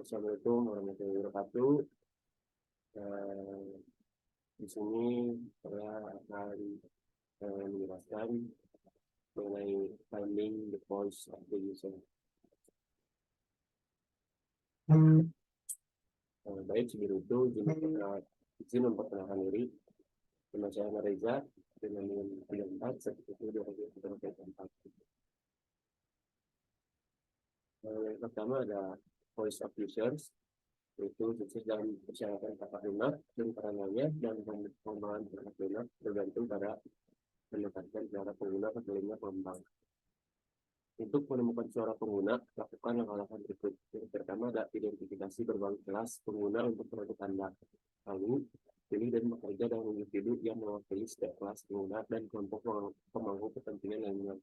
Assalamualaikum warahmatullahi wabarakatuh. Eh, di sini saya akan menjelaskan mengenai finding the voice of the user. Baik, sebelum itu izin memperkenalkan diri. Nama saya Reza dengan nomor 34 seperti itu 2024. Yang pertama ada voice of users, yaitu sukses dalam persyaratan kata lunak dan karenanya dan pengembangan perangkat lunak bergantung pada pendekatan cara pengguna ke telinga pengembang. Untuk menemukan suara pengguna, lakukan langkah-langkah berikut. Yang pertama ada identifikasi berbagai kelas pengguna untuk produk Anda. Lalu, pilih dan bekerja dengan individu yang mewakili setiap kelas pengguna dan kelompok pemangku kepentingan lainnya.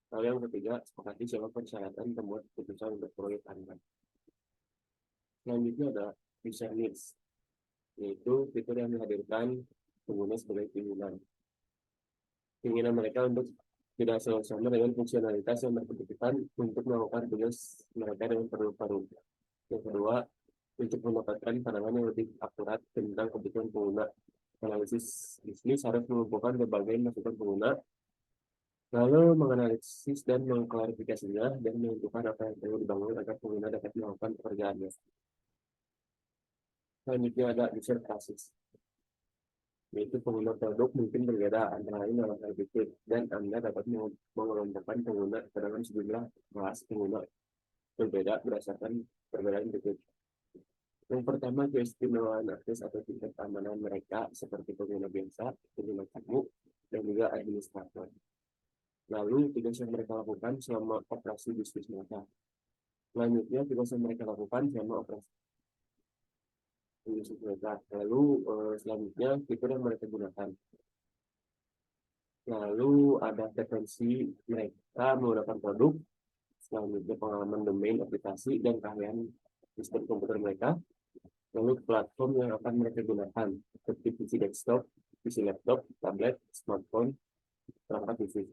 Lalu yang ketiga, sepakati siapa persyaratan pembuat keputusan untuk proyek Anda. Selanjutnya ada user needs, yaitu fitur yang dihadirkan pengguna sebagai keinginan. Keinginan mereka untuk tidak selalu sama dengan fungsionalitas yang berkebutuhan untuk melakukan tugas mereka dengan paru-paru. Yang kedua, untuk mendapatkan pandangan yang lebih akurat tentang kebutuhan pengguna. Analisis bisnis harus mengumpulkan berbagai masukan pengguna, lalu menganalisis dan mengklarifikasinya dan menentukan apa yang perlu dibangun agar pengguna dapat melakukan pekerjaannya. Selanjutnya ada user classes, yaitu pengguna produk mungkin berbeda antara lain dalam hal berikut dan Anda dapat mengelompokkan pengguna ke dalam sejumlah kelas pengguna berbeda berdasarkan perbedaan berikut. Yang pertama, keistimewaan akses atau tingkat keamanan mereka seperti pengguna biasa, pengguna tamu, dan juga administrator. Lalu, tugas yang mereka lakukan selama operasi bisnis mereka. Selanjutnya, tugas yang mereka lakukan selama operasi bisnis mereka. Lalu, selanjutnya, fitur yang mereka gunakan. Lalu, ada frekuensi mereka menggunakan produk. Selanjutnya, pengalaman domain, aplikasi, dan keahlian sistem komputer mereka. Lalu platform yang akan mereka gunakan seperti PC desktop, PC laptop, tablet, smartphone, perangkat PC.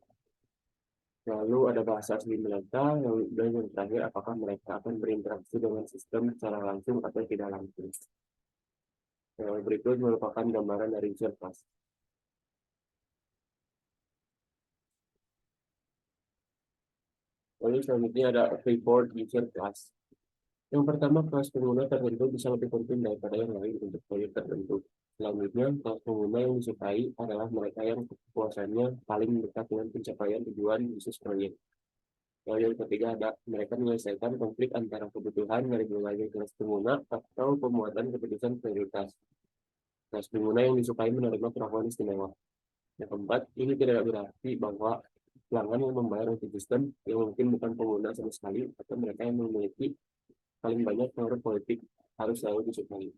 Lalu ada bahasa asli mereka, dan yang terakhir apakah mereka akan berinteraksi dengan sistem secara langsung atau tidak langsung. Berikut merupakan gambaran dari user class. Lalu selanjutnya ada report user class. Yang pertama, kelas pengguna tertentu bisa lebih penting daripada yang lain untuk proyek tertentu. Selanjutnya, kelas pengguna yang disukai adalah mereka yang kepuasannya paling dekat dengan pencapaian tujuan bisnis proyek. Lalu yang ketiga ada mereka menyelesaikan konflik antara kebutuhan dari berbagai kelas pengguna atau pemuatan keputusan prioritas. Kelas pengguna yang disukai menerima perlakuan istimewa. Yang keempat, ini tidak berarti bahwa pelanggan yang membayar untuk sistem yang mungkin bukan pengguna sama sekali atau mereka yang memiliki paling banyak pengaruh politik harus selalu disukai.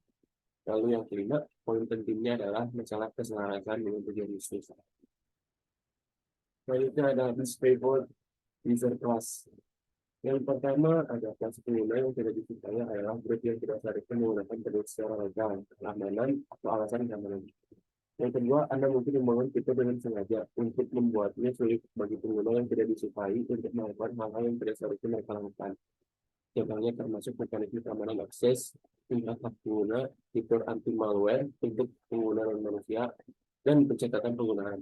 Lalu yang kelima, poin pentingnya adalah masalah keselarasan dengan tujuan bisnis. Selanjutnya ada disfavored user class. Yang pertama ada kelas pengguna yang tidak disukai adalah grup yang tidak seharusnya menggunakan produk secara legal, keamanan, atau alasan keamanan. Yang kedua, Anda mungkin membangun fitur dengan sengaja untuk membuatnya sulit bagi pengguna yang tidak disukai untuk melakukan hal-hal yang tidak seharusnya mereka lakukan. Contohnya termasuk mekanisme keamanan akses, interfase pengguna, fitur anti-malware untuk pengguna non-manusia, dan pencatatan penggunaan.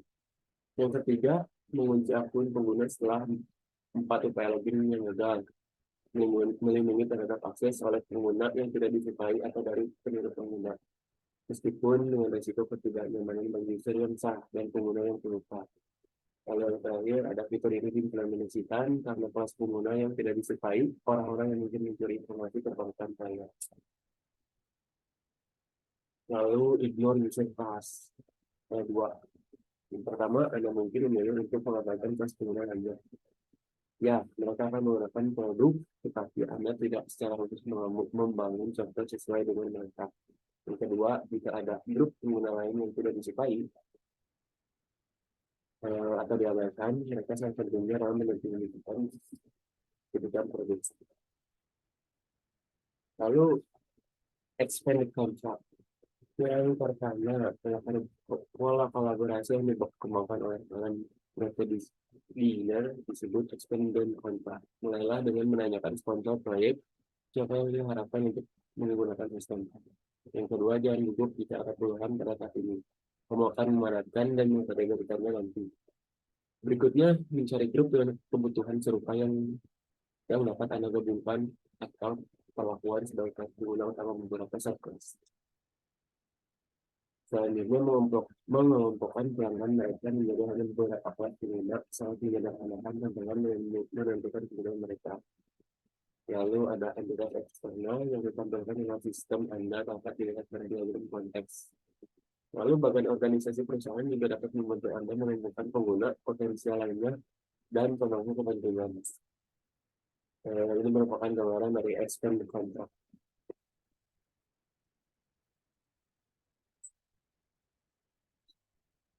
Yang ketiga, mengunci akun pengguna setelah 4 upaya login yang gagal, melindungi terhadap akses oleh pengguna yang tidak disukai atau dari peniru pengguna, meskipun dengan risiko ketidaknyamanan bagi user yang sah dan pengguna yang pelupa. Lalu yang terakhir, ada fitur ini diimplementasikan karena kelas pengguna yang tidak disukai, orang-orang yang mungkin mencuri informasi terkait saya. Lalu ignore user class. Yang dua. Yang pertama, Anda mungkin memilih untuk mengabaikan kelas pengguna Anda. Ya, mereka akan menggunakan produk, tetapi Anda tidak secara khusus membangun contoh sesuai dengan mereka. Yang kedua, jika ada grup pengguna lain yang tidak disukai, atau diabaikan, mereka sangat terguna dalam menentukan kebutuhan produk. Lalu expanded contract. Yang pertama, pola kolaborasi yang dikembangkan oleh Metode dinner disebut expanded kontrak. Mulailah dengan menanyakan sponsor proyek siapa yang diharapkan untuk menggunakan sistem. Yang kedua, jangan gugup jika ada peluang pada tahap ini. Kamu akan memanfaatkan dan mengkategorikannya nanti. Berikutnya, mencari grup dengan kebutuhan serupa yang dapat Anda gabungkan atau perlakuan sebagai pengguna utama beberapa subclass. Selanjutnya, mengelompokkan pelanggan mereka menjadi hanya beberapa kelas pengguna sangat menyederhanakan tantangan menentukan kegunaan mereka. Lalu ada entitas eksternal yang ditampilkan dengan sistem Anda dapat dilihat dari diagram konteks. Lalu bagian organisasi perusahaan juga dapat membantu Anda menemukan pengguna potensial lainnya dan pemangku kepentingan. Ini merupakan gambaran dari expand kontrak.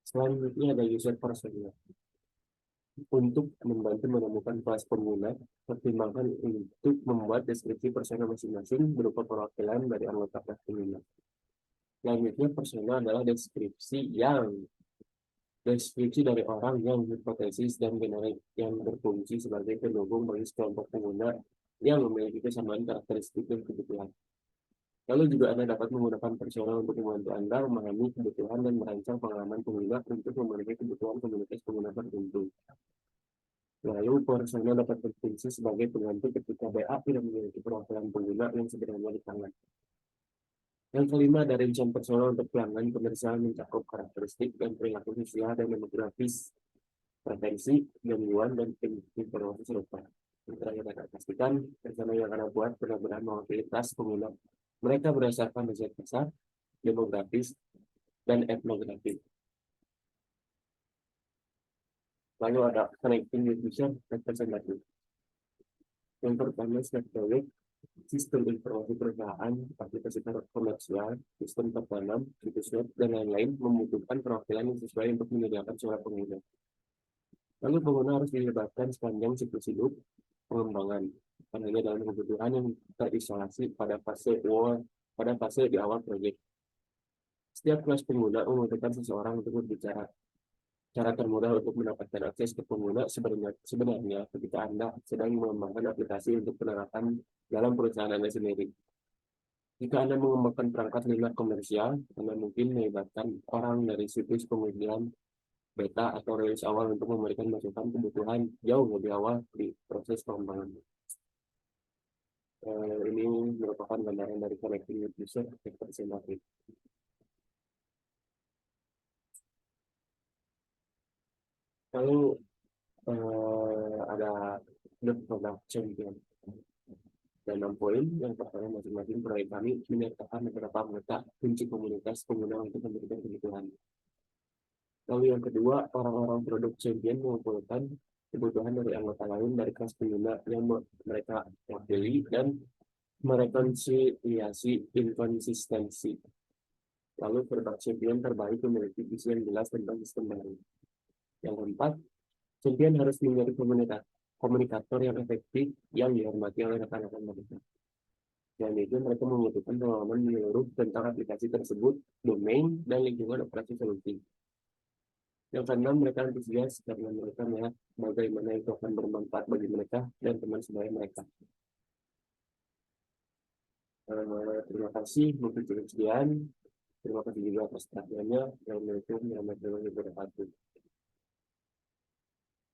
Selanjutnya ada user persona. Untuk membantu menemukan kelas pengguna, pertimbangkan untuk membuat deskripsi persona masing-masing berupa perwakilan dari anggota kelas pengguna. Selanjutnya, persona adalah deskripsi dari orang yang hipotesis dan generik yang berfungsi sebagai pendukung bagi kelompok pengguna yang memiliki kesamaan karakteristik dan kebutuhan. Lalu juga Anda dapat menggunakan persona untuk membantu Anda memahami kebutuhan dan merancang pengalaman pengguna untuk memenuhi kebutuhan komunitas pengguna tertentu. Lalu persona dapat berfungsi sebagai pengganti ketika BA tidak memiliki perwakilan pengguna yang sebenarnya di tangan. Yang kelima, dari rencana persona untuk pelanggan komersial mencakup karakteristik dan perilaku sosial dan demografis, preferensi, gangguan, dan informasi serupa. Yang terakhir, dapat pastikan persona yang akan buat benar-benar mewakili kelas pengguna mereka berdasarkan riset pasar, demografis, dan etnografi. Lalu ada connecting with user representative. Yang pertama, Snapchat, sistem informasi perusahaan, aplikasi komersial, sistem tertanam, situs web, dan lain-lain membutuhkan perwakilan yang sesuai untuk menyediakan suara pengguna. Lalu pengguna harus dilibatkan sepanjang siklus hidup pengembangan, hanya dalam kebutuhan yang terisolasi pada fase di awal proyek. Setiap kelas pengguna membutuhkan seseorang untuk berbicara. Cara termudah untuk mendapatkan akses ke pengguna sebenarnya ketika Anda sedang mengembangkan aplikasi untuk penerapan dalam perusahaan Anda sendiri. Jika Anda mengembangkan perangkat lunak komersial, Anda mungkin melibatkan orang dari situs kemudian beta atau rilis awal untuk memberikan masukan kebutuhan jauh lebih awal di proses pengembangan. Ini merupakan gambaran dari connecting with user representative. Lalu ada the product champion. Dan 6 poin. Yang pertama, masing-masing proyek kami menyertakan beberapa anggota kunci komunitas pengguna untuk memberikan kebutuhan. Lalu yang kedua, orang-orang produk champion mengumpulkan kebutuhan dari anggota lain dari kelas pengguna yang mereka wakili dan merekonsiliasi inkonsistensi. Lalu produk champion terbaik memiliki visi yang jelas tentang sistem baru. Yang keempat, champion harus menjadi komunikator yang efektif yang dihormati oleh rekan-rekan mereka. Dan itu mereka membutuhkan pengalaman menyeluruh tentang aplikasi tersebut, domain, dan lingkungan operasi solusi. Yang keenam, mereka antusias karena mereka melihat bagaimana itu akan bermanfaat bagi mereka dan teman sebaya mereka. Terima kasih, mungkin cukup sekian. Terima kasih juga atas perhatiannya. Assalamualaikum warahmatullahi wabarakatuh.